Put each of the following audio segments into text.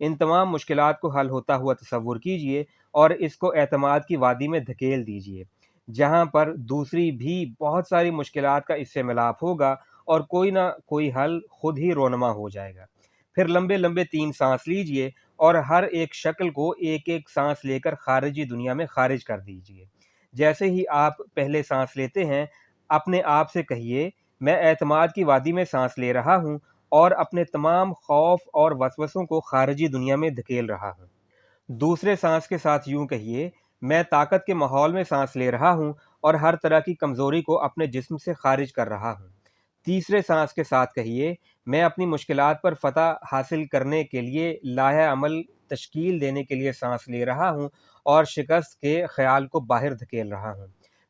ان تمام مشکلات کو حل ہوتا ہوا تصور کیجئے اور اس کو اعتماد کی وادی میں دھکیل دیجئے، جہاں پر دوسری بھی بہت ساری مشکلات کا اس سے ملاپ ہوگا اور کوئی نہ کوئی حل خود ہی رونما ہو جائے گا۔ پھر لمبے لمبے 3 سانس لیجئے اور ہر ایک شکل کو ایک ایک سانس لے کر خارجی دنیا میں خارج کر دیجئے۔ جیسے ہی آپ پہلے سانس لیتے ہیں، اپنے آپ سے کہیے، میں اعتماد کی وادی میں سانس لے رہا ہوں اور اپنے تمام خوف اور وسوسوں کو خارجی دنیا میں دھکیل رہا ہوں۔ دوسرے سانس کے ساتھ یوں کہیے، میں طاقت کے ماحول میں سانس لے رہا ہوں اور ہر طرح کی کمزوری کو اپنے جسم سے خارج کر رہا ہوں۔ تیسرے سانس کے ساتھ کہیے، میں اپنی مشکلات پر فتح حاصل کرنے کے لیے لاہ عمل تشکیل دینے کے لیے سانس لے رہا ہوں اور شکست کے خیال کو باہر دھکیل رہا ہوں۔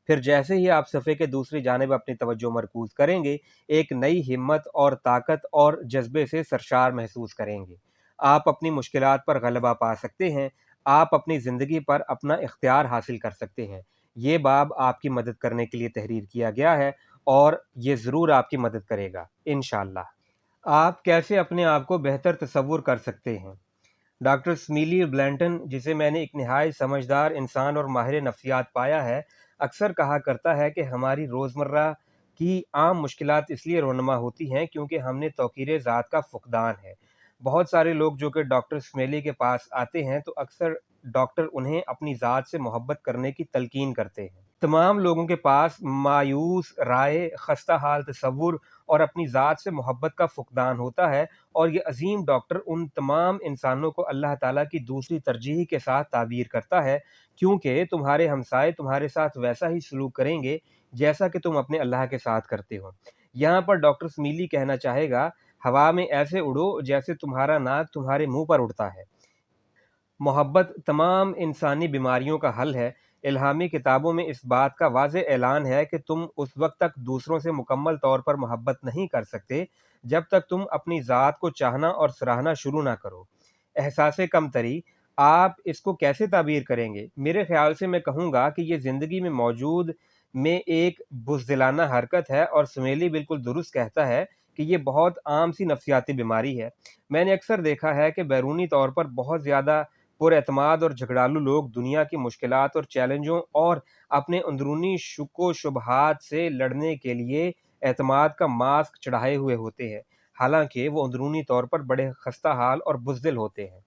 پھر جیسے ہی آپ صفحے کے دوسری جانب اپنی توجہ مرکوز کریں گے، ایک نئی ہمت اور طاقت اور جذبے سے سرشار محسوس کریں گے۔ آپ اپنی مشکلات پر غلبہ پا سکتے ہیں، آپ اپنی زندگی پر اپنا اختیار حاصل کر سکتے ہیں۔ یہ باب آپ کی مدد کرنے کے لیے تحریر کیا گیا ہے اور یہ ضرور آپ کی مدد کرے گا انشاءاللہ۔ آپ کیسے اپنے آپ کو بہتر تصور کر سکتے ہیں؟ ڈاکٹر سمیلی بلینٹن، جسے میں نے ایک نہایت سمجھدار انسان اور ماہر نفسیات پایا ہے، اکثر کہا کرتا ہے کہ ہماری روزمرہ کی عام مشکلات اس لیے رونما ہوتی ہیں کیونکہ ہم نے توقیر ذات کا فقدان ہے۔ بہت سارے لوگ جو کہ ڈاکٹر سمیلی کے پاس آتے ہیں تو اکثر ڈاکٹر انہیں اپنی ذات سے محبت کرنے کی تلقین کرتے ہیں۔ تمام لوگوں کے پاس مایوس رائے، خستہ حال تصور اور اپنی ذات سے محبت کا فقدان ہوتا ہے، اور یہ عظیم ڈاکٹر ان تمام انسانوں کو اللہ تعالیٰ کی دوسری ترجیح کے ساتھ تعبیر کرتا ہے، کیونکہ تمہارے ہمسائے تمہارے ساتھ ویسا ہی سلوک کریں گے جیسا کہ تم اپنے اللہ کے ساتھ کرتے ہو۔ یہاں پر ڈاکٹر سمیلی کہنا چاہے گا، ہوا میں ایسے اڑو جیسے تمہارا ناک تمہارے منہ پر اڑتا ہے۔ محبت تمام انسانی بیماریوں کا حل ہے۔ الہامی کتابوں میں اس بات کا واضح اعلان ہے کہ تم اس وقت تک دوسروں سے مکمل طور پر محبت نہیں کر سکتے جب تک تم اپنی ذات کو چاہنا اور سراہنا شروع نہ کرو۔ احساس کمتری، آپ اس کو کیسے تعبیر کریں گے؟ میرے خیال سے میں کہوں گا کہ یہ زندگی میں موجود میں ایک بزدلانہ حرکت ہے، اور سمیلی بالکل درست کہتا ہے کہ یہ بہت عام سی نفسیاتی بیماری ہے۔ میں نے اکثر دیکھا ہے کہ بیرونی طور پر بہت زیادہ پر اعتماد اور جھگڑالو لوگ دنیا کی مشکلات اور چیلنجوں اور اپنے اندرونی شک و شبہات سے لڑنے کے لیے اعتماد کا ماسک چڑھائے ہوئے ہوتے ہیں، حالانکہ وہ اندرونی طور پر بڑے خستہ حال اور بزدل ہوتے ہیں۔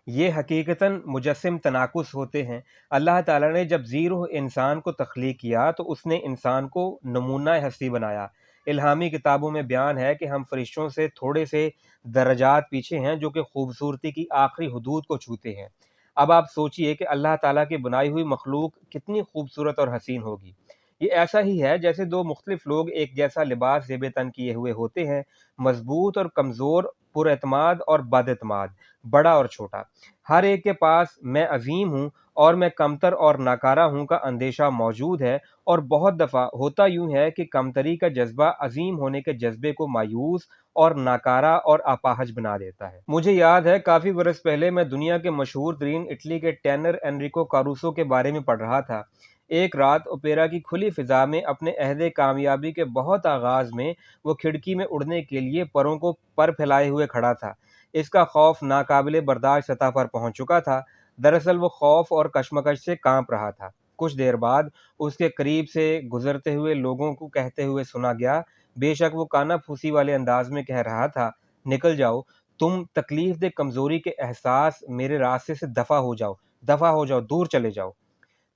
یہ حقیقتاً مجسم تناقض ہوتے ہیں۔ اللہ تعالیٰ نے جب ذی روح انسان کو تخلیق کیا تو اس نے انسان کو نمونہ ہستی بنایا۔ الہامی کتابوں میں بیان ہے کہ ہم فرشتوں سے تھوڑے سے درجات پیچھے ہیں جو کہ خوبصورتی کی آخری حدود کو چھوتے ہیں۔ اب آپ سوچئے کہ اللہ تعالیٰ کی بنائی ہوئی مخلوق کتنی خوبصورت اور حسین ہوگی۔ یہ ایسا ہی ہے جیسے دو مختلف لوگ ایک جیسا لباس زیب تن کیے ہوئے ہوتے ہیں، مضبوط اور کمزور، پر اعتماد اور بد اعتماد، بڑا اور چھوٹا۔ ہر ایک کے پاس میں عظیم ہوں اور میں کمتر اور ناکارہ ہوں کا اندیشہ موجود ہے، اور بہت دفعہ ہوتا یوں ہے کہ کمتری کا جذبہ عظیم ہونے کے جذبے کو مایوس اور ناکارہ اور اپاہج بنا دیتا ہے۔ مجھے یاد ہے کافی برس پہلے میں دنیا کے مشہور ترین اٹلی کے ٹینر انریکو کاروسو کے بارے میں پڑھ رہا تھا۔ ایک رات اوپیرا کی کھلی فضا میں اپنے عہد کامیابی کے بہت آغاز میں وہ کھڑکی میں اڑنے کے لیے پروں کو پر پھیلائے ہوئے کھڑا تھا۔ اس کا خوف ناقابل برداشت سطح پر پہنچ چکا تھا۔ دراصل وہ خوف اور کشمکش سے کانپ رہا تھا۔ کچھ دیر بعد اس کے قریب سے گزرتے ہوئے لوگوں کو کہتے ہوئے سنا گیا، بے شک وہ کانا پھوسی والے انداز میں کہہ رہا تھا، نکل جاؤ، تم تکلیف دہ کمزوری کے احساس میرے راستے سے دفع ہو جاؤ، دور چلے جاؤ۔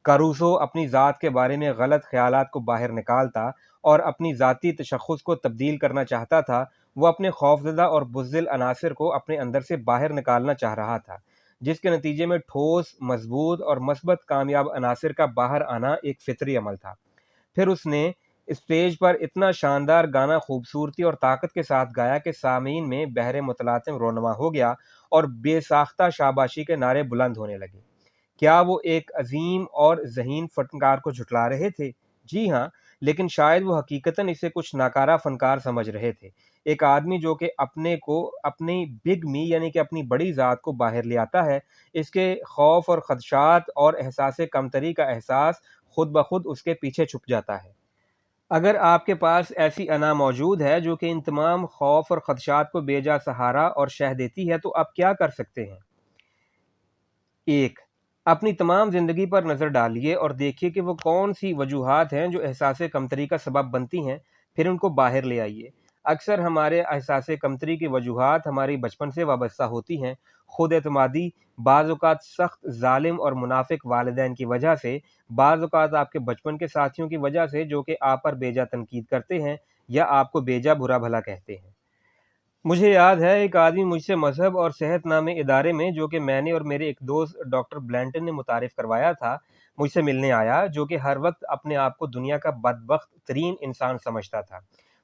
کاروسو اپنی ذات کے بارے میں غلط خیالات کو باہر نکالتا اور اپنی ذاتی تشخص کو تبدیل کرنا چاہتا تھا۔ وہ اپنے خوفزدہ اور بزدل عناصر کو اپنے اندر سے باہر نکالنا چاہ رہا تھا، جس کے نتیجے میں ٹھوس، مضبوط اور مثبت کامیاب عناصر کا باہر آنا ایک فطری عمل تھا۔ پھر اس نے اسٹیج پر اتنا شاندار گانا خوبصورتی اور طاقت کے ساتھ گایا کہ سامعین میں بحر متلاطم رونما ہو گیا اور بے ساختہ شاباشی کے نعرے بلند ہونے لگے۔ کیا وہ ایک عظیم اور ذہین فنکار کو جھٹلا رہے تھے؟ جی ہاں، لیکن شاید وہ حقیقتاً اسے کچھ ناکارہ فنکار سمجھ رہے تھے۔ ایک آدمی جو کہ اپنے کو اپنی بگ می یعنی کہ اپنی بڑی ذات کو باہر لے آتا ہے، اس کے خوف اور خدشات اور احساس کمتری کا احساس خود بخود اس کے پیچھے چھپ جاتا ہے۔ اگر آپ کے پاس ایسی انا موجود ہے جو کہ ان تمام خوف اور خدشات کو بے جا سہارا اور شہ دیتی ہے تو آپ کیا کر سکتے ہیں؟ 1. اپنی تمام زندگی پر نظر ڈالیے اور دیکھیے کہ وہ کون سی وجوہات ہیں جو احساس کمتری کا سبب بنتی ہیں، پھر ان کو باہر لے آئیے۔ اکثر ہمارے احساس کمتری کی وجوہات ہماری بچپن سے وابستہ ہوتی ہیں۔ خود اعتمادی، بعض اوقات سخت ظالم اور منافق والدین کی وجہ سے، بعض اوقات آپ کے بچپن کے ساتھیوں کی وجہ سے جو کہ آپ پر بیجا تنقید کرتے ہیں یا آپ کو بیجا برا بھلا کہتے ہیں۔ مجھے یاد ہے ایک آدمی مجھ سے مذہب اور صحت نامے ادارے میں، جو کہ میں نے اور میرے ایک دوست ڈاکٹر بلینٹن نے متعارف کروایا تھا، مجھ سے ملنے آیا، جو کہ ہر وقت اپنے آپ کو دنیا کا بدبخت ترین انسان سمجھتا تھا۔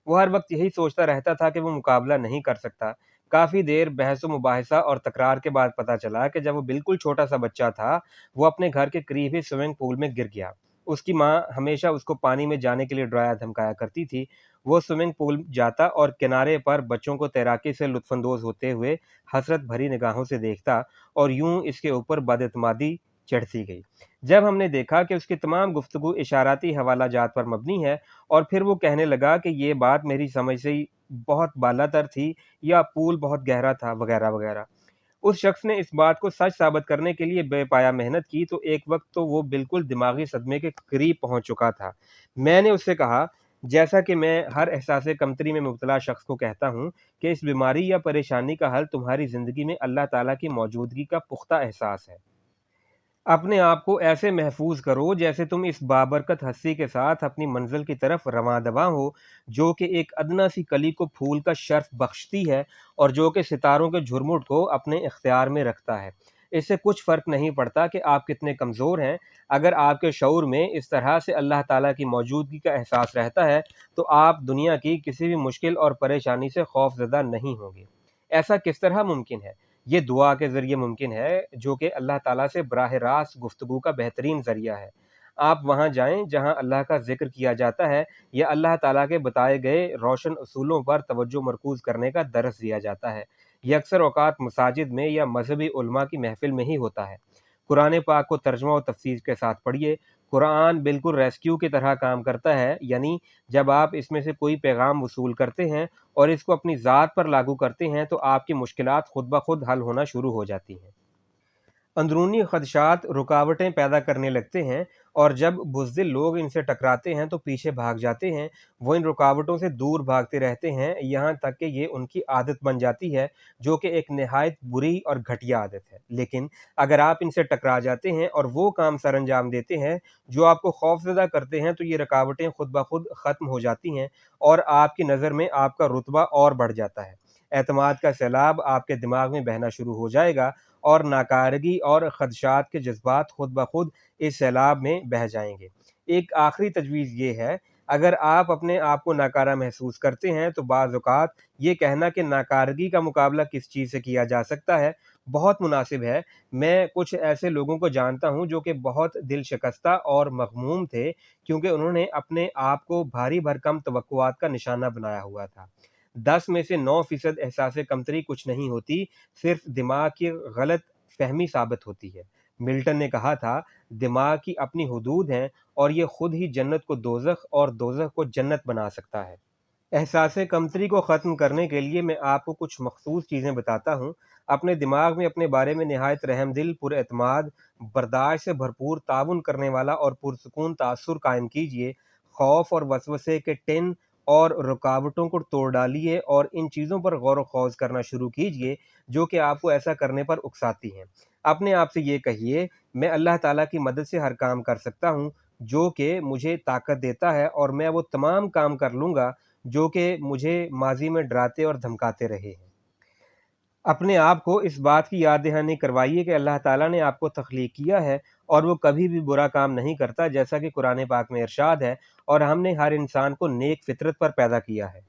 وہ ہر وقت یہی سوچتا رہتا تھا کہ وہ مقابلہ نہیں کر سکتا۔ کافی دیر بحث و مباحثہ اور تکرار کے بعد پتہ چلا کہ جب وہ بالکل چھوٹا سا بچہ تھا، وہ اپنے گھر کے قریب ہی سوئمنگ پول میں گر گیا۔ اس کی ماں ہمیشہ اس کو پانی میں جانے کے لیے ڈرایا دھمکایا کرتی تھی۔ وہ سوئمنگ پول جاتا اور کنارے پر بچوں کو تیراکی سے لطف اندوز ہوتے ہوئے حسرت بھری نگاہوں سے دیکھتا، اور یوں اس کے اوپر بد اعتمادی چڑھتی گئی۔ جب ہم نے دیکھا کہ اس کی تمام گفتگو اشاراتی حوالہ جات پر مبنی ہے، اور پھر وہ کہنے لگا کہ یہ بات میری سمجھ سے بہت بالا تر تھی، یا پول بہت گہرا تھا، وغیرہ وغیرہ۔ اس شخص نے اس بات کو سچ ثابت کرنے کے لیے بے پایا محنت کی، تو ایک وقت تو وہ بالکل دماغی صدمے کے قریب پہنچ چکا تھا۔ میں نے اس سے کہا، جیسا کہ میں ہر احساس کمتری میں مبتلا شخص کو کہتا ہوں، کہ اس بیماری یا پریشانی کا حل تمہاری زندگی میں اللہ تعالیٰ کی موجودگی کا پختہ احساس ہے۔ اپنے آپ کو ایسے محفوظ کرو جیسے تم اس بابرکت ہستی کے ساتھ اپنی منزل کی طرف رواں دواں ہو، جو کہ ایک ادنا سی کلی کو پھول کا شرف بخشتی ہے، اور جو کہ ستاروں کے جھرمٹ کو اپنے اختیار میں رکھتا ہے۔ اس سے کچھ فرق نہیں پڑتا کہ آپ کتنے کمزور ہیں، اگر آپ کے شعور میں اس طرح سے اللہ تعالیٰ کی موجودگی کا احساس رہتا ہے تو آپ دنیا کی کسی بھی مشکل اور پریشانی سے خوف زدہ نہیں ہوں گے۔ ایسا کس طرح ممکن ہے؟ یہ دعا کے ذریعے ممکن ہے، جو کہ اللہ تعالیٰ سے براہ راست گفتگو کا بہترین ذریعہ ہے۔ آپ وہاں جائیں جہاں اللہ کا ذکر کیا جاتا ہے، یا اللہ تعالیٰ کے بتائے گئے روشن اصولوں پر توجہ مرکوز کرنے کا درس دیا جاتا ہے۔ یہ اکثر اوقات مساجد میں یا مذہبی علماء کی محفل میں ہی ہوتا ہے۔ قرآن پاک کو ترجمہ و تفسیر کے ساتھ پڑھیے۔ قرآن بالکل ریسکیو کی طرح کام کرتا ہے، یعنی جب آپ اس میں سے کوئی پیغام وصول کرتے ہیں اور اس کو اپنی ذات پر لاگو کرتے ہیں تو آپ کی مشکلات خود بخود حل ہونا شروع ہو جاتی ہیں۔ اندرونی خدشات رکاوٹیں پیدا کرنے لگتے ہیں، اور جب بزدل لوگ ان سے ٹکراتے ہیں تو پیچھے بھاگ جاتے ہیں۔ وہ ان رکاوٹوں سے دور بھاگتے رہتے ہیں، یہاں تک کہ یہ ان کی عادت بن جاتی ہے، جو کہ ایک نہایت بری اور گھٹیا عادت ہے۔ لیکن اگر آپ ان سے ٹکرا جاتے ہیں اور وہ کام سر انجام دیتے ہیں جو آپ کو خوفزدہ کرتے ہیں، تو یہ رکاوٹیں خود بخود ختم ہو جاتی ہیں، اور آپ کی نظر میں آپ کا رتبہ اور بڑھ جاتا ہے۔ اعتماد کا سیلاب آپ کے دماغ میں بہنا شروع ہو جائے گا، اور ناکارگی اور خدشات کے جذبات خود بخود اس سیلاب میں بہہ جائیں گے۔ ایک آخری تجویز یہ ہے، اگر آپ اپنے آپ کو ناکارہ محسوس کرتے ہیں تو بعض اوقات یہ کہنا کہ ناکارگی کا مقابلہ کس چیز سے کیا جا سکتا ہے بہت مناسب ہے۔ میں کچھ ایسے لوگوں کو جانتا ہوں جو کہ بہت دل شکستہ اور مغموم تھے، کیونکہ انہوں نے اپنے آپ کو بھاری بھرکم توقعات کا نشانہ بنایا ہوا تھا۔ 10 میں سے 9% احساس کمتری کچھ نہیں ہوتی، صرف دماغ کی غلط فہمی ثابت ہوتی ہے۔ ملٹن نے کہا تھا، دماغ کی اپنی حدود ہیں، اور یہ خود ہی جنت کو دوزخ اور دوزخ کو جنت بنا سکتا ہے۔ احساس کمتری کو ختم کرنے کے لیے میں آپ کو کچھ مخصوص چیزیں بتاتا ہوں۔ اپنے دماغ میں اپنے بارے میں نہایت رحم دل، پر اعتماد، برداشت سے بھرپور، تعاون کرنے والا اور پرسکون تاثر قائم کیجیے۔ خوف اور وسوسے کے ٹن اور رکاوٹوں کو توڑ ڈالیے، اور ان چیزوں پر غور و خوض کرنا شروع کیجیے جو کہ آپ کو ایسا کرنے پر اکساتی ہیں۔ اپنے آپ سے یہ کہیے، میں اللہ تعالیٰ کی مدد سے ہر کام کر سکتا ہوں جو کہ مجھے طاقت دیتا ہے، اور میں وہ تمام کام کر لوں گا جو کہ مجھے ماضی میں ڈراتے اور دھمکاتے رہے ہیں۔ اپنے آپ کو اس بات کی یاد دہانی کروائیے کہ اللہ تعالیٰ نے آپ کو تخلیق کیا ہے، اور وہ کبھی بھی برا کام نہیں کرتا، جیسا کہ قرآن پاک میں ارشاد ہے، اور ہم نے ہر انسان کو نیک فطرت پر پیدا کیا ہے۔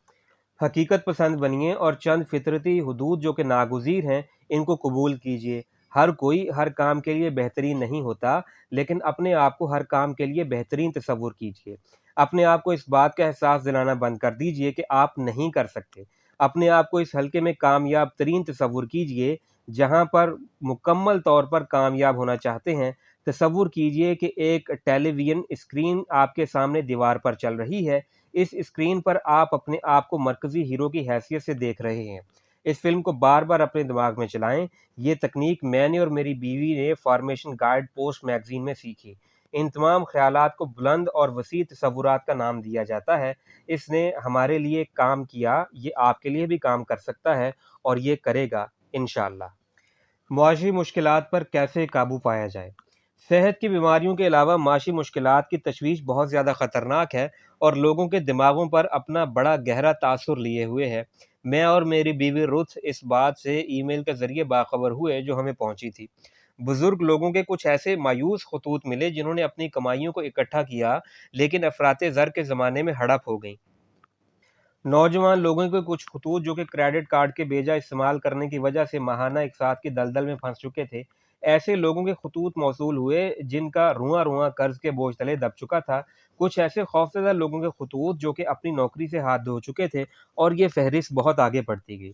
حقیقت پسند بنیے، اور چند فطرتی حدود جو کہ ناگزیر ہیں ان کو قبول کیجیے۔ ہر کوئی ہر کام کے لیے بہترین نہیں ہوتا، لیکن اپنے آپ کو ہر کام کے لیے بہترین تصور کیجیے۔ اپنے آپ کو اس بات کا احساس دلانا بند کر دیجیے کہ آپ نہیں کر سکتے۔ اپنے آپ کو اس حلقے میں کامیاب ترین تصور کیجیے جہاں پر مکمل طور پر کامیاب ہونا چاہتے ہیں۔ تصور کیجیے کہ ایک ٹیلی ویژن اسکرین آپ کے سامنے دیوار پر چل رہی ہے۔ اس اسکرین پر آپ اپنے آپ کو مرکزی ہیرو کی حیثیت سے دیکھ رہے ہیں۔ اس فلم کو بار بار اپنے دماغ میں چلائیں۔ یہ تکنیک میں نے اور میری بیوی نے فارمیشن گائیڈ پوسٹ میگزین میں سیکھی۔ ان تمام خیالات کو بلند اور وسیع تصورات کا نام دیا جاتا ہے۔ اس نے ہمارے لیے کام کیا، یہ آپ کے لیے بھی کام کر سکتا ہے اور یہ کرے گا انشاءاللہ۔ معاشی مشکلات پر کیسے قابو پایا جائے؟ صحت کی بیماریوں کے علاوہ معاشی مشکلات کی تشویش بہت زیادہ خطرناک ہے اور لوگوں کے دماغوں پر اپنا بڑا گہرا تاثر لیے ہوئے ہے۔ میں اور میری بیوی رتھ اس بات سے ای میل کے ذریعے باخبر ہوئے جو ہمیں پہنچی تھی۔ بزرگ لوگوں کے کچھ ایسے مایوس خطوط ملے جنہوں نے اپنی کمائیوں کو اکٹھا کیا لیکن افراط زر کے زمانے میں ہڑپ ہو گئیں۔ نوجوان لوگوں کے کچھ خطوط جو کہ کریڈٹ کارڈ کے بیجا استعمال کرنے کی وجہ سے ماہانہ اقساط کی دلدل میں پھنس چکے تھے، ایسے لوگوں کے خطوط موصول ہوئے جن کا رواں رواں قرض کے بوجھ تلے دب چکا تھا، کچھ ایسے خوفزدہ لوگوں کے خطوط جو کہ اپنی نوکری سے ہاتھ دھو چکے تھے، اور یہ فہرست بہت آگے بڑھتی گئی۔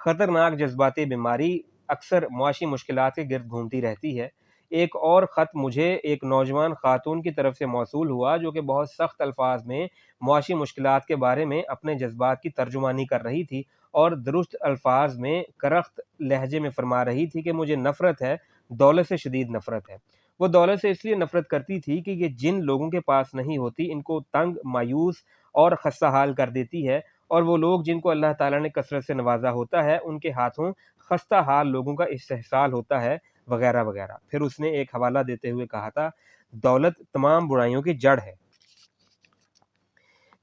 خطرناک جذباتی بیماری اکثر معاشی مشکلات کے گرد گھومتی رہتی ہے۔ ایک اور خط مجھے ایک نوجوان خاتون کی طرف سے موصول ہوا جو کہ بہت سخت الفاظ میں معاشی مشکلات کے بارے میں اپنے جذبات کی ترجمانی کر رہی تھی اور درست الفاظ میں کرخت لہجے میں فرما رہی تھی کہ مجھے نفرت ہے، دولت سے شدید نفرت ہے۔ وہ دولت سے اس لیے نفرت کرتی تھی کہ یہ جن لوگوں کے پاس نہیں ہوتی ان کو تنگ، مایوس اور خستہ حال کر دیتی ہے، اور وہ لوگ جن کو اللہ تعالیٰ نے کثرت سے نوازا ہوتا ہے ان کے ہاتھوں خستہ حال لوگوں کا استحصال ہوتا ہے، وغیرہ وغیرہ۔ پھر اس نے ایک حوالہ دیتے ہوئے کہا تھا، دولت تمام برائیوں کی جڑ ہے۔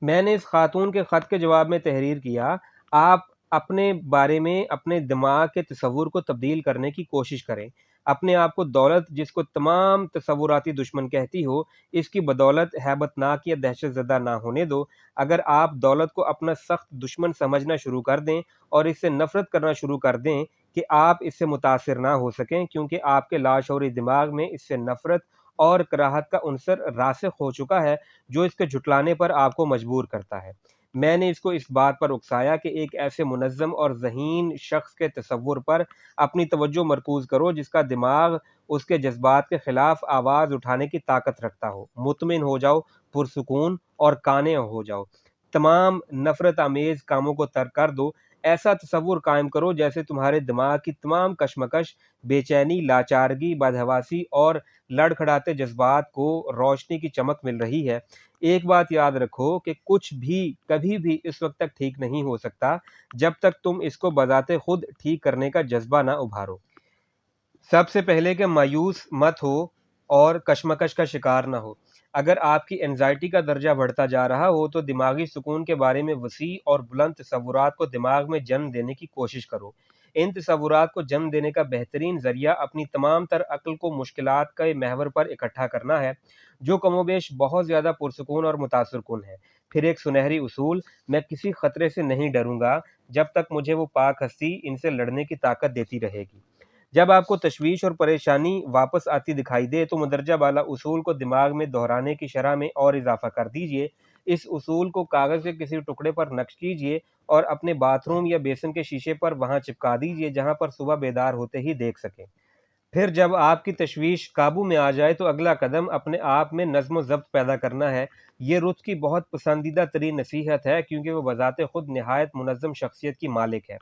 میں نے اس خاتون کے خط کے جواب میں تحریر کیا، آپ اپنے بارے میں اپنے دماغ کے تصور کو تبدیل کرنے کی کوشش کریں۔ اپنے آپ کو دولت، جس کو تمام تصوراتی دشمن کہتی ہو، اس کی بدولت ہیبت ناک یا دہشت زدہ نہ ہونے دو۔ اگر آپ دولت کو اپنا سخت دشمن سمجھنا شروع کر دیں اور اس سے نفرت کرنا شروع کر دیں کہ آپ اس سے متاثر نہ ہو سکیں، کیونکہ آپ کے لاشعوری دماغ میں اس سے نفرت اور کراہت کا عنصر راسخ ہو چکا ہے جو اس کے جھٹلانے پر آپ کو مجبور کرتا ہے۔ میں نے اس کو اس بات پر اکسایا کہ ایک ایسے منظم اور ذہین شخص کے تصور پر اپنی توجہ مرکوز کرو جس کا دماغ اس کے جذبات کے خلاف آواز اٹھانے کی طاقت رکھتا ہو۔ مطمئن ہو جاؤ، پرسکون اور قانع ہو جاؤ۔ تمام نفرت آمیز کاموں کو ترک کر دو۔ ایسا تصور قائم کرو جیسے تمہارے دماغ کی تمام کشمکش، بے چینی، لاچارگی، بدحواسی اور لڑکھڑاتے جذبات کو روشنی کی چمک مل رہی ہے۔ ایک بات یاد رکھو کہ کچھ بھی کبھی بھی اس وقت تک ٹھیک نہیں ہو سکتا جب تک تم اس کو بذات خود ٹھیک کرنے کا جذبہ نہ ابھارو۔ سب سے پہلے کہ مایوس مت ہو اور کشمکش کا شکار نہ ہو۔ اگر آپ کی انزائٹی کا درجہ بڑھتا جا رہا ہو تو دماغی سکون کے بارے میں وسیع اور بلند تصورات کو دماغ میں جنم دینے کی کوشش کرو۔ ان تصورات کو جنم دینے کا بہترین ذریعہ اپنی تمام تر عقل کو مشکلات کے محور پر اکٹھا کرنا ہے، جو کم و بیش بہت زیادہ پرسکون اور متاثر کن ہے۔ پھر ایک سنہری اصول، میں کسی خطرے سے نہیں ڈروں گا جب تک مجھے وہ پاک ہستی ان سے لڑنے کی طاقت دیتی رہے گی۔ جب آپ کو تشویش اور پریشانی واپس آتی دکھائی دے تو مندرجہ بالا اصول کو دماغ میں دہرانے کی شرح میں اور اضافہ کر دیجئے۔ اس اصول کو کاغذ کے کسی ٹکڑے پر نقش کیجئے اور اپنے باتھ روم یا بیسن کے شیشے پر وہاں چپکا دیجئے جہاں پر صبح بیدار ہوتے ہی دیکھ سکیں۔ پھر جب آپ کی تشویش قابو میں آ جائے تو اگلا قدم اپنے آپ میں نظم و ضبط پیدا کرنا ہے۔ یہ رتھ کی بہت پسندیدہ ترین نصیحت ہے کیونکہ وہ بذات خود نہایت منظم شخصیت کی مالک ہے۔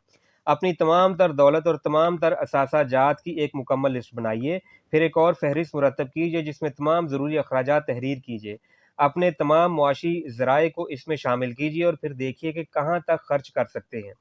اپنی تمام تر دولت اور تمام تر اثاثہ جات کی ایک مکمل لسٹ بنائیے، پھر ایک اور فہرست مرتب کیجیے جس میں تمام ضروری اخراجات تحریر کیجیے۔ اپنے تمام معاشی ذرائع کو اس میں شامل کیجیے اور پھر دیکھیے کہ کہاں تک خرچ کر سکتے ہیں۔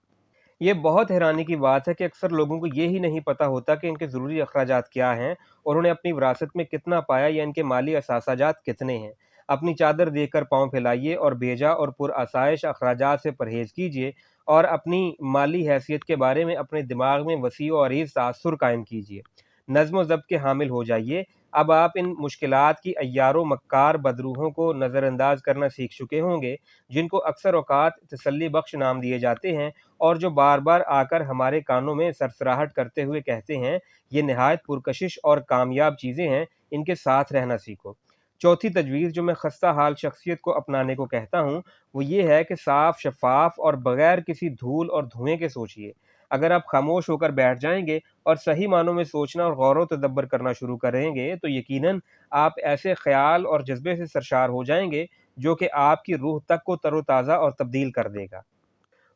یہ بہت حیرانی کی بات ہے کہ اکثر لوگوں کو یہ ہی نہیں پتہ ہوتا کہ ان کے ضروری اخراجات کیا ہیں اور انہیں اپنی وراثت میں کتنا پایا یا ان کے مالی اثاثہ جات کتنے ہیں۔ اپنی چادر دیکھ کر پاؤں پھیلائیے اور بیجا اور پرآسائش اخراجات سے پرہیز کیجیے اور اپنی مالی حیثیت کے بارے میں اپنے دماغ میں وسیع و عریض تاثر قائم کیجیے۔ نظم و ضبط کے حامل ہو جائیے۔ اب آپ ان مشکلات کی عیار و مکار بدروحوں کو نظر انداز کرنا سیکھ چکے ہوں گے جن کو اکثر اوقات تسلی بخش نام دیے جاتے ہیں اور جو بار بار آ کر ہمارے کانوں میں سرسراہٹ کرتے ہوئے کہتے ہیں، یہ نہایت پرکشش اور کامیاب چیزیں ہیں، ان کے ساتھ رہنا سیکھو۔ چوتھی تجویز جو میں خستہ حال شخصیت کو اپنانے کو کہتا ہوں وہ یہ ہے کہ صاف، شفاف اور بغیر کسی دھول اور دھوئیں کے سوچئے۔ اگر آپ خاموش ہو کر بیٹھ جائیں گے اور صحیح معنوں میں سوچنا اور غور و تدبر کرنا شروع کریں گے تو یقیناً آپ ایسے خیال اور جذبے سے سرشار ہو جائیں گے جو کہ آپ کی روح تک کو تر و تازہ اور تبدیل کر دے گا۔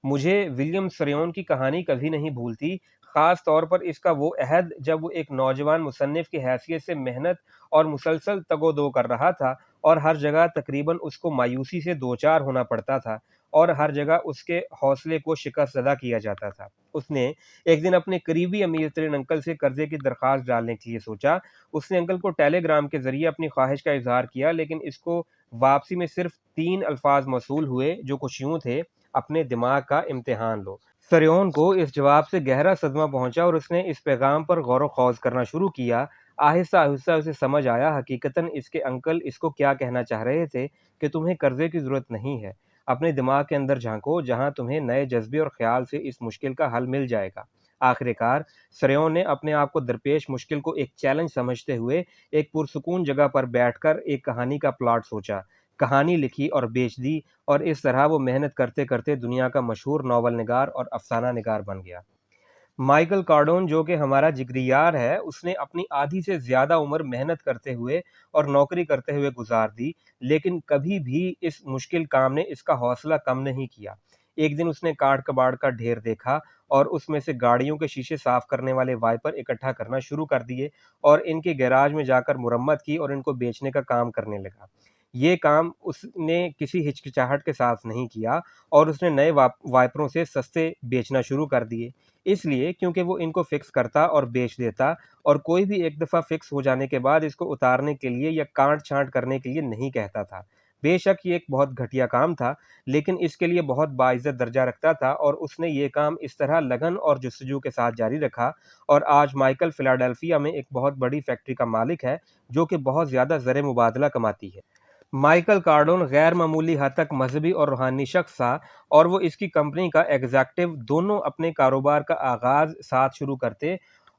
مجھے ولیم سریون کی کہانی کبھی نہیں بھولتی، خاص طور پر اس کا وہ عہد جب وہ ایک نوجوان مصنف کی حیثیت سے محنت اور مسلسل تگ و دو کر رہا تھا، اور ہر جگہ تقریباً اس کو مایوسی سے دوچار ہونا پڑتا تھا، اور ہر جگہ اس کے حوصلے کو شکست زدہ کیا جاتا تھا۔ اس نے ایک دن اپنے قریبی امیر ترین انکل سے قرضے کی درخواست ڈالنے کے لیے سوچا۔ اس نے انکل کو ٹیلی گرام کے ذریعے اپنی خواہش کا اظہار کیا، لیکن اس کو واپسی میں صرف 3 الفاظ موصول ہوئے، جو کچھ یوں تھے: اپنے دماغ کا امتحان لو۔ سریون کو اس جواب سے گہرا صدمہ پہنچا اور اس نے اس پیغام پر غور و خوض کرنا شروع کیا۔ آہستہ آہستہ اسے سمجھ آیا حقیقتاً اس کے انکل اس کو کیا کہنا چاہ رہے تھے کہ تمہیں قرضے کی ضرورت نہیں ہے، اپنے دماغ کے اندر جھانکو، جہاں تمہیں نئے جذبے اور خیال سے اس مشکل کا حل مل جائے گا۔ آخر کار سریون نے اپنے آپ کو درپیش مشکل کو ایک چیلنج سمجھتے ہوئے ایک پرسکون جگہ پر بیٹھ کر ایک کہانی کا پلاٹ سوچا، کہانی لکھی اور بیچ دی، اور اس طرح وہ محنت کرتے کرتے دنیا کا مشہور ناول نگار اور افسانہ نگار بن گیا۔ مائیکل کارڈون، جو کہ ہمارا جگری یار ہے، اس نے اپنی آدھی سے زیادہ عمر محنت کرتے ہوئے اور نوکری کرتے ہوئے گزار دی، لیکن کبھی بھی اس مشکل کام نے اس کا حوصلہ کم نہیں کیا۔ ایک دن اس نے کاٹ کباڑ کا ڈھیر دیکھا اور اس میں سے گاڑیوں کے شیشے صاف کرنے والے وائپر اکٹھا کرنا شروع کر دیے، اور ان کے گیراج میں جا کر مرمت کی اور ان کو بیچنے کا کام کرنے لگا۔ یہ کام اس نے کسی ہچکچاہٹ کے ساتھ نہیں کیا، اور اس نے نئے وائپروں سے سستے بیچنا شروع کر دیے، اس لیے کیونکہ وہ ان کو فکس کرتا اور بیچ دیتا، اور کوئی بھی ایک دفعہ فکس ہو جانے کے بعد اس کو اتارنے کے لیے یا کانٹ چھانٹ کرنے کے لیے نہیں کہتا تھا۔ بے شک یہ ایک بہت گھٹیا کام تھا، لیکن اس کے لیے بہت باعزت درجہ رکھتا تھا، اور اس نے یہ کام اس طرح لگن اور جستجو کے ساتھ جاری رکھا، اور آج مائیکل فلاڈیلفیا میں ایک بہت بڑی فیکٹری کا مالک ہے، جو کہ بہت زیادہ زر مبادلہ کماتی ہے۔ مائیکل کارڈون غیر معمولی حد تک مذہبی اور روحانی شخص تھا، اور وہ اس کی کمپنی کا ایگزیکٹو دونوں اپنے کاروبار کا آغاز ساتھ شروع کرتے،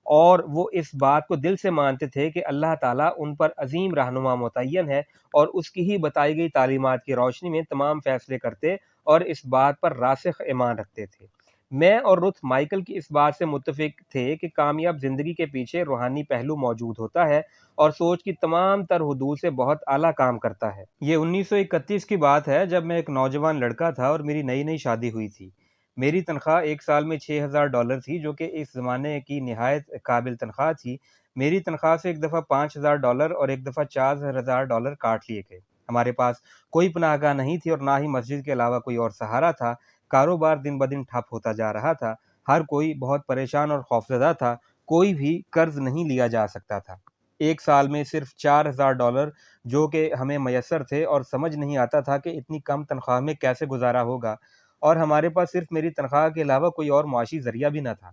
اور وہ اس بات کو دل سے مانتے تھے کہ اللہ تعالیٰ ان پر عظیم رہنما متعین ہے، اور اس کی ہی بتائی گئی تعلیمات کی روشنی میں تمام فیصلے کرتے، اور اس بات پر راسخ ایمان رکھتے تھے۔ میں اور رتھ مائیکل کی اس بات سے متفق تھے کہ کامیاب زندگی کے پیچھے روحانی پہلو موجود ہوتا ہے، اور سوچ کی تمام تر حدود سے بہت اعلیٰ کام کرتا ہے۔ یہ 1931 کی بات ہے، جب میں ایک نوجوان لڑکا تھا اور میری نئی نئی شادی ہوئی تھی۔ میری تنخواہ ایک سال میں $6000 تھی، جو کہ اس زمانے کی نہایت قابل تنخواہ تھی۔ میری تنخواہ سے ایک دفعہ $5000 اور ایک دفعہ $4000 کاٹ لیے گئے۔ ہمارے پاس کوئی پناہ گاہ نہیں تھی، اور نہ ہی مسجد کے علاوہ کوئی اور سہارا تھا۔ کاروبار دن بدن ٹھپ ہوتا جا رہا تھا، ہر کوئی بہت پریشان اور خوفزدہ تھا، کوئی بھی قرض نہیں لیا جا سکتا تھا۔ ایک سال میں صرف $4000 جو کہ ہمیں میسر تھے، اور سمجھ نہیں آتا تھا کہ اتنی کم تنخواہ میں کیسے گزارا ہوگا، اور ہمارے پاس صرف میری تنخواہ کے علاوہ کوئی اور معاشی ذریعہ بھی نہ تھا۔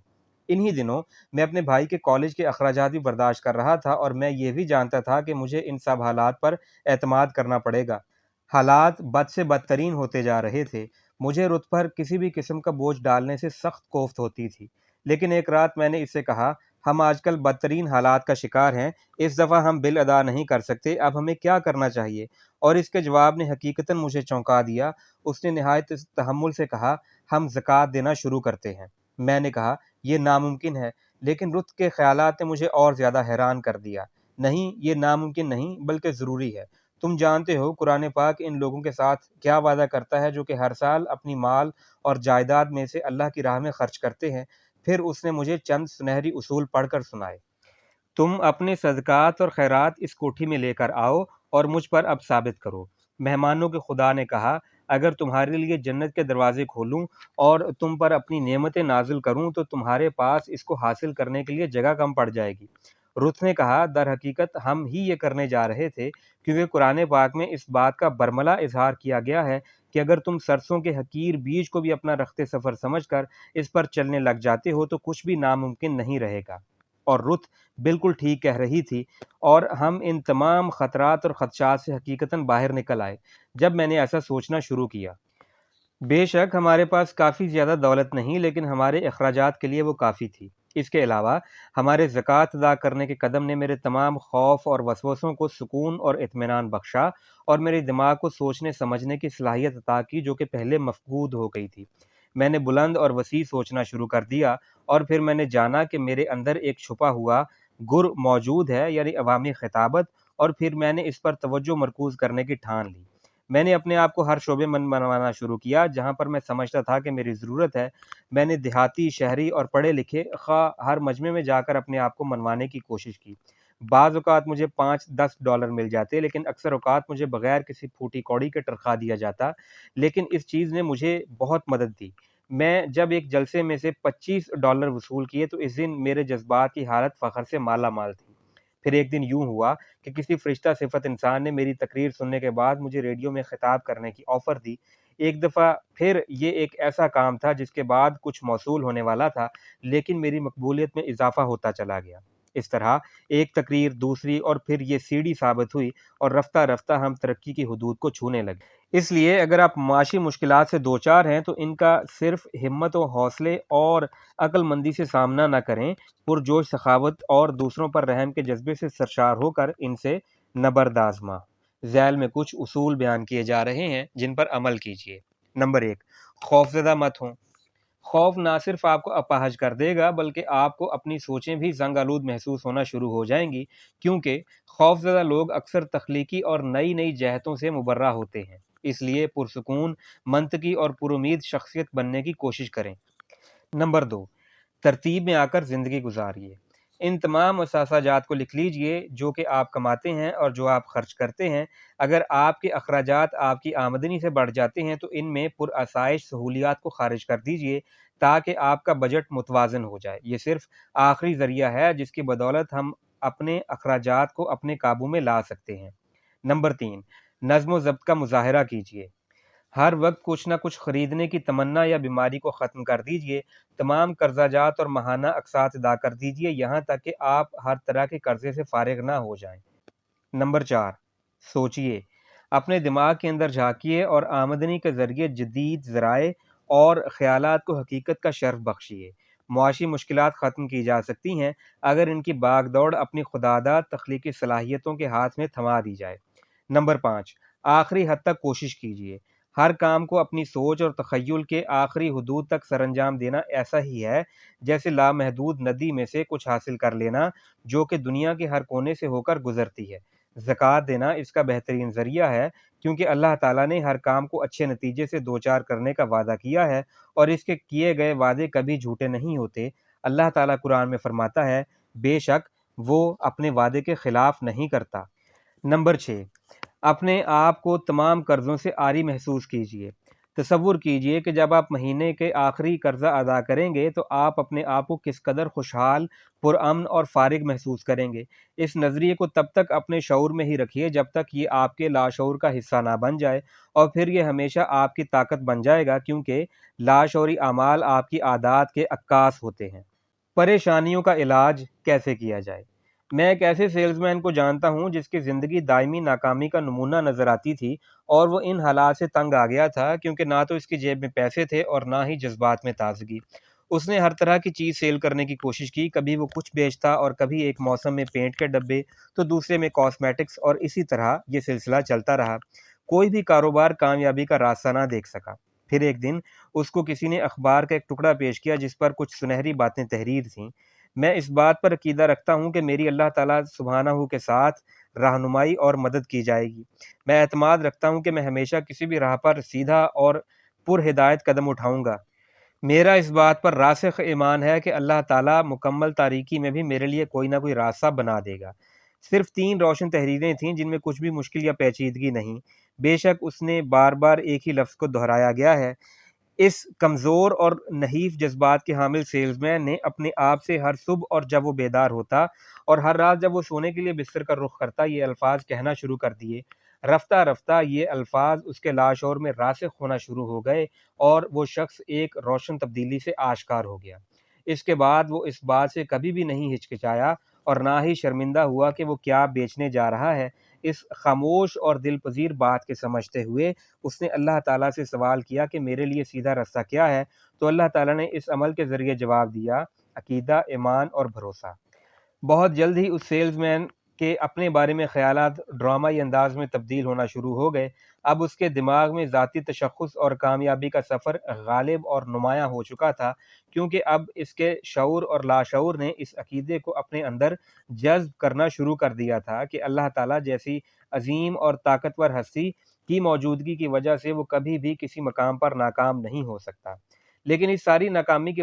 انہی دنوں میں اپنے بھائی کے کالج کے اخراجات بھی برداشت کر رہا تھا، اور میں یہ بھی جانتا تھا کہ مجھے ان سب حالات پر اعتماد کرنا پڑے گا۔ حالات بد سے بدترین ہوتے جا رہے تھے۔ مجھے رت پر کسی بھی قسم کا بوجھ ڈالنے سے سخت کوفت ہوتی تھی، لیکن ایک رات میں نے اس سے کہا: ہم آج کل بدترین حالات کا شکار ہیں، اس دفعہ ہم بل ادا نہیں کر سکتے، اب ہمیں کیا کرنا چاہیے؟ اور اس کے جواب نے حقیقتاً مجھے چونکا دیا۔ اس نے نہایت تحمل سے کہا: ہم زکوٰۃ دینا شروع کرتے ہیں۔ میں نے کہا: یہ ناممکن ہے، لیکن رت کے خیالات نے مجھے اور زیادہ حیران کر دیا۔ نہیں، یہ ناممکن نہیں بلکہ ضروری ہے۔ تم جانتے ہو قرآن پاک ان لوگوں کے ساتھ کیا وعدہ کرتا ہے جو کہ ہر سال اپنی مال اور جائیداد میں سے اللہ کی راہ میں خرچ کرتے ہیں۔ پھر اس نے مجھے چند سنہری اصول پڑھ کر سنائے۔ تم اپنے صدقات اور خیرات اس کوٹھی میں لے کر آؤ اور مجھ پر اب ثابت کرو۔ مہمانوں کے خدا نے کہا: اگر تمہارے لیے جنت کے دروازے کھولوں اور تم پر اپنی نعمتیں نازل کروں تو تمہارے پاس اس کو حاصل کرنے کے لیے جگہ کم پڑ جائے گی۔ رت نے کہا: در حقیقت ہم ہی یہ کرنے جا رہے تھے، کیونکہ قرآن پاک میں اس بات کا برملا اظہار کیا گیا ہے کہ اگر تم سرسوں کے حقیر بیج کو بھی اپنا رخت سفر سمجھ کر اس پر چلنے لگ جاتے ہو تو کچھ بھی ناممکن نہیں رہے گا۔ اور رت بالکل ٹھیک کہہ رہی تھی، اور ہم ان تمام خطرات اور خدشات سے حقیقتاً باہر نکل آئے جب میں نے ایسا سوچنا شروع کیا۔ بے شک ہمارے پاس کافی زیادہ دولت نہیں، لیکن ہمارے اخراجات کے لیے وہ کافی تھی۔ اس کے علاوہ ہمارے زکوٰۃ ادا کرنے کے قدم نے میرے تمام خوف اور وسوسوں کو سکون اور اطمینان بخشا، اور میرے دماغ کو سوچنے سمجھنے کی صلاحیت عطا کی جو کہ پہلے مفقود ہو گئی تھی۔ میں نے بلند اور وسیع سوچنا شروع کر دیا، اور پھر میں نے جانا کہ میرے اندر ایک چھپا ہوا گر موجود ہے، یعنی عوامی خطابت، اور پھر میں نے اس پر توجہ مرکوز کرنے کی ٹھان لی۔ میں نے اپنے آپ کو ہر شعبے من منوانا شروع کیا جہاں پر میں سمجھتا تھا کہ میری ضرورت ہے۔ میں نے دیہاتی، شہری اور پڑھے لکھے خواہ ہر مجمع میں جا کر اپنے آپ کو منوانے کی کوشش کی۔ بعض اوقات مجھے $5-10 مل جاتے، لیکن اکثر اوقات مجھے بغیر کسی پھوٹی کوڑی کے تنخواہ دیا جاتا، لیکن اس چیز نے مجھے بہت مدد دی۔ میں جب ایک جلسے میں سے $25 وصول کیے تو اس دن میرے جذبات کی حالت فخر سے مالا مال تھی۔ پھر ایک دن یوں ہوا کہ کسی فرشتہ صفت انسان نے میری تقریر سننے کے بعد مجھے ریڈیو میں خطاب کرنے کی آفر دی۔ ایک دفعہ پھر یہ ایک ایسا کام تھا جس کے بعد کچھ موصول ہونے والا تھا، لیکن میری مقبولیت میں اضافہ ہوتا چلا گیا۔ اس طرح ایک تقریر، دوسری، اور پھر یہ سیڑھی ثابت ہوئی، اور رفتہ رفتہ ہم ترقی کی حدود کو چھونے لگے۔ اس لیے اگر آپ معاشی مشکلات سے دوچار ہیں تو ان کا صرف ہمت و حوصلے اور عقل مندی سے سامنا نہ کریں، پرجوش سخاوت اور دوسروں پر رحم کے جذبے سے سرشار ہو کر ان سے نبرد آزما۔ ذیل میں کچھ اصول بیان کیے جا رہے ہیں جن پر عمل کیجیے۔ نمبر 1، خوفزدہ مت ہوں۔ خوف نہ صرف آپ کو اپاہج کر دے گا بلکہ آپ کو اپنی سوچیں بھی زنگ آلود محسوس ہونا شروع ہو جائیں گی، کیونکہ خوفزدہ لوگ اکثر تخلیقی اور نئی نئی جہتوں سے مبرہ ہوتے ہیں۔ اس لیے پرسکون، منطقی اور پرامید شخصیت بننے کی کوشش کریں۔ نمبر 2، ترتیب میں آ کر زندگی گزاریے۔ ان تمام اثاثاجات کو لکھ لیجئے جو کہ آپ کماتے ہیں اور جو آپ خرچ کرتے ہیں۔ اگر آپ کے اخراجات آپ کی آمدنی سے بڑھ جاتے ہیں تو ان میں پرآسائش سہولیات کو خارج کر دیجئے تاکہ آپ کا بجٹ متوازن ہو جائے۔ یہ صرف آخری ذریعہ ہے جس کی بدولت ہم اپنے اخراجات کو اپنے قابو میں لا سکتے ہیں۔ نمبر 3، نظم و ضبط کا مظاہرہ کیجئے۔ ہر وقت کچھ نہ کچھ خریدنے کی تمنا یا بیماری کو ختم کر دیجئے۔ تمام قرضہ جات اور ماہانہ اقساط ادا کر دیجئے یہاں تک کہ آپ ہر طرح کے قرضے سے فارغ نہ ہو جائیں۔ نمبر 4، سوچئے۔ اپنے دماغ کے اندر جھانکیے اور آمدنی کے ذریعے جدید ذرائع اور خیالات کو حقیقت کا شرف بخشیے۔ معاشی مشکلات ختم کی جا سکتی ہیں اگر ان کی باغ دوڑ اپنی خودداد تخلیقی صلاحیتوں کے ہاتھ میں تھما دی جائے۔ نمبر 5، آخری حد تک کوشش کیجیے۔ ہر کام کو اپنی سوچ اور تخیل کے آخری حدود تک سر انجام دینا ایسا ہی ہے جیسے لامحدود ندی میں سے کچھ حاصل کر لینا جو کہ دنیا کے ہر کونے سے ہو کر گزرتی ہے۔ زکوٰۃ دینا اس کا بہترین ذریعہ ہے، کیونکہ اللہ تعالیٰ نے ہر کام کو اچھے نتیجے سے دوچار کرنے کا وعدہ کیا ہے، اور اس کے کیے گئے وعدے کبھی جھوٹے نہیں ہوتے۔ اللہ تعالیٰ قرآن میں فرماتا ہے، بے شک وہ اپنے وعدے کے خلاف نہیں کرتا۔ نمبر 6، اپنے آپ کو تمام قرضوں سے عاری محسوس کیجیے۔ تصور کیجیے کہ جب آپ مہینے کے آخری قرضہ ادا کریں گے تو آپ اپنے آپ کو کس قدر خوشحال، پرامن اور فارغ محسوس کریں گے۔ اس نظریے کو تب تک اپنے شعور میں ہی رکھیے جب تک یہ آپ کے لاشعور کا حصہ نہ بن جائے، اور پھر یہ ہمیشہ آپ کی طاقت بن جائے گا، کیونکہ لاشعوری اعمال آپ کی عادات کے عکاس ہوتے ہیں۔ پریشانیوں کا علاج کیسے کیا جائے؟ میں ایک ایسے سیلز مین کو جانتا ہوں جس کی زندگی دائمی ناکامی کا نمونہ نظر آتی تھی، اور وہ ان حالات سے تنگ آ گیا تھا کیونکہ نہ تو اس کی جیب میں پیسے تھے اور نہ ہی جذبات میں تازگی۔ اس نے ہر طرح کی چیز سیل کرنے کی کوشش کی، کبھی وہ کچھ بیچتا اور کبھی ایک موسم میں پینٹ کے ڈبے تو دوسرے میں کاسمیٹکس، اور اسی طرح یہ سلسلہ چلتا رہا۔ کوئی بھی کاروبار کامیابی کا راستہ نہ دیکھ سکا۔ پھر ایک دن اس کو کسی نے اخبار کا ایک ٹکڑا پیش کیا جس پر کچھ سنہری باتیں تحریر تھیں۔ میں اس بات پر عقیدہ رکھتا ہوں کہ میری اللہ تعالیٰ سبحانہ کے ساتھ رہنمائی اور مدد کی جائے گی۔ میں اعتماد رکھتا ہوں کہ میں ہمیشہ کسی بھی راہ پر سیدھا اور پر ہدایت قدم اٹھاؤں گا۔ میرا اس بات پر راسخ ایمان ہے کہ اللہ تعالیٰ مکمل تاریکی میں بھی میرے لیے کوئی نہ کوئی راستہ بنا دے گا۔ صرف 3 روشن تحریریں تھیں جن میں کچھ بھی مشکل یا پیچیدگی نہیں۔ بے شک اس نے بار بار ایک ہی لفظ کو دہرایا گیا ہے۔ اس کمزور اور نحیف جذبات کے حامل سیلز مین نے اپنے آپ سے ہر صبح اور جب وہ بیدار ہوتا اور ہر رات جب وہ سونے کے لیے بستر کا رخ کرتا یہ الفاظ کہنا شروع کر دیے۔ رفتہ رفتہ یہ الفاظ اس کے لاشعور میں راسخ ہونا شروع ہو گئے اور وہ شخص ایک روشن تبدیلی سے آشکار ہو گیا۔ اس کے بعد وہ اس بات سے کبھی بھی نہیں ہچکچایا اور نہ ہی شرمندہ ہوا کہ وہ کیا بیچنے جا رہا ہے۔ اس خاموش اور دل پذیر بات کے سمجھتے ہوئے اس نے اللہ تعالیٰ سے سوال کیا کہ میرے لیے سیدھا راستہ کیا ہے، تو اللہ تعالیٰ نے اس عمل کے ذریعے جواب دیا، عقیدہ، ایمان اور بھروسہ۔ بہت جلد ہی اس سیلز مین کے اپنے بارے میں خیالات ڈرامائی انداز میں تبدیل ہونا شروع ہو گئے۔ اب اس کے دماغ میں ذاتی تشخص اور کامیابی کا سفر غالب اور نمایاں ہو چکا تھا، کیونکہ اب اس کے شعور اور لاشعور نے اس عقیدے کو اپنے اندر جذب کرنا شروع کر دیا تھا کہ اللہ تعالیٰ جیسی عظیم اور طاقتور ہستی کی موجودگی کی وجہ سے وہ کبھی بھی کسی مقام پر ناکام نہیں ہو سکتا۔ لیکن اس ساری ناکامی کی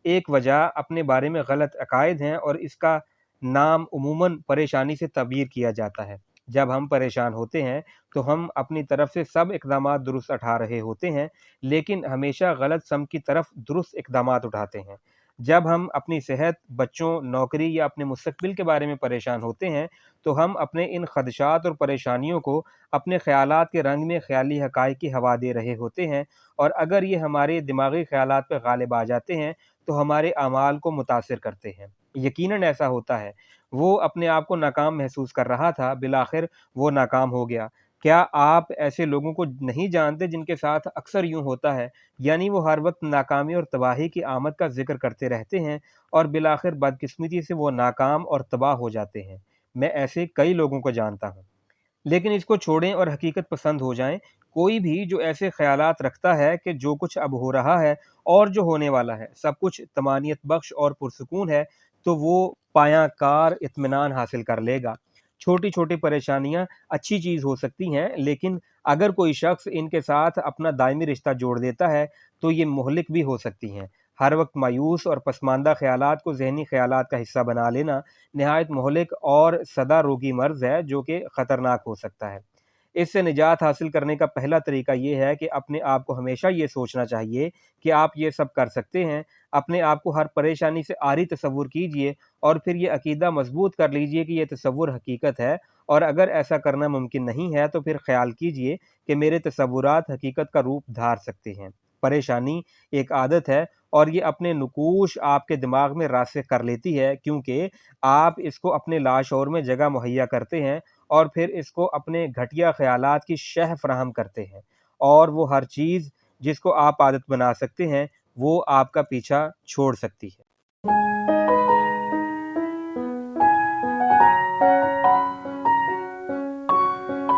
ایک وجہ اپنے بارے میں غلط عقائد ہیں، اور اس کا نام عموماً پریشانی سے تعبیر کیا جاتا ہے۔ جب ہم پریشان ہوتے ہیں تو ہم اپنی طرف سے سب اقدامات درست اٹھا رہے ہوتے ہیں، لیکن ہمیشہ غلط سمت کی طرف درست اقدامات اٹھاتے ہیں۔ جب ہم اپنی صحت، بچوں، نوکری یا اپنے مستقبل کے بارے میں پریشان ہوتے ہیں تو ہم اپنے ان خدشات اور پریشانیوں کو اپنے خیالات کے رنگ میں خیالی حقائق کی ہوا دے رہے ہوتے ہیں، اور اگر یہ ہمارے دماغی خیالات پہ غالب آ جاتے ہیں تو ہمارے اعمال کو متاثر کرتے ہیں۔ یقیناً ایسا ہوتا ہے۔ وہ اپنے آپ کو ناکام محسوس کر رہا تھا، بالآخر وہ ناکام ہو گیا۔ کیا آپ ایسے لوگوں کو نہیں جانتے جن کے ساتھ اکثر یوں ہوتا ہے؟ یعنی وہ ہر وقت ناکامی اور تباہی کی آمد کا ذکر کرتے رہتے ہیں، اور بالآخر بدقسمتی سے وہ ناکام اور تباہ ہو جاتے ہیں۔ میں ایسے کئی لوگوں کو جانتا ہوں۔ لیکن اس کو چھوڑیں اور حقیقت پسند ہو جائیں۔ کوئی بھی جو ایسے خیالات رکھتا ہے کہ جو کچھ اب ہو رہا ہے اور جو ہونے والا ہے سب کچھ طمانینت بخش اور پرسکون ہے، تو وہ پایہ کار اطمینان حاصل کر لے گا۔ چھوٹی چھوٹی پریشانیاں اچھی چیز ہو سکتی ہیں، لیکن اگر کوئی شخص ان کے ساتھ اپنا دائمی رشتہ جوڑ دیتا ہے تو یہ مہلک بھی ہو سکتی ہیں۔ ہر وقت مایوس اور پسماندہ خیالات کو ذہنی خیالات کا حصہ بنا لینا نہایت مہلک اور سدا روگی مرض ہے، جو کہ خطرناک ہو سکتا ہے۔ اس سے نجات حاصل کرنے کا پہلا طریقہ یہ ہے کہ اپنے آپ کو ہمیشہ یہ سوچنا چاہیے کہ آپ یہ سب کر سکتے ہیں۔ اپنے آپ کو ہر پریشانی سے عاری تصور کیجئے، اور پھر یہ عقیدہ مضبوط کر لیجئے کہ یہ تصور حقیقت ہے، اور اگر ایسا کرنا ممکن نہیں ہے تو پھر خیال کیجئے کہ میرے تصورات حقیقت کا روپ دھار سکتے ہیں۔ پریشانی ایک عادت ہے، اور یہ اپنے نقوش آپ کے دماغ میں راسخ کر لیتی ہے، کیونکہ آپ اس کو اپنے لاشعور میں جگہ مہیا کرتے ہیں، اور پھر اس کو اپنے گھٹیا خیالات کی شہ فراہم کرتے ہیں، اور وہ ہر چیز جس کو آپ عادت بنا سکتے ہیں وہ آپ کا پیچھا چھوڑ سکتی ہے۔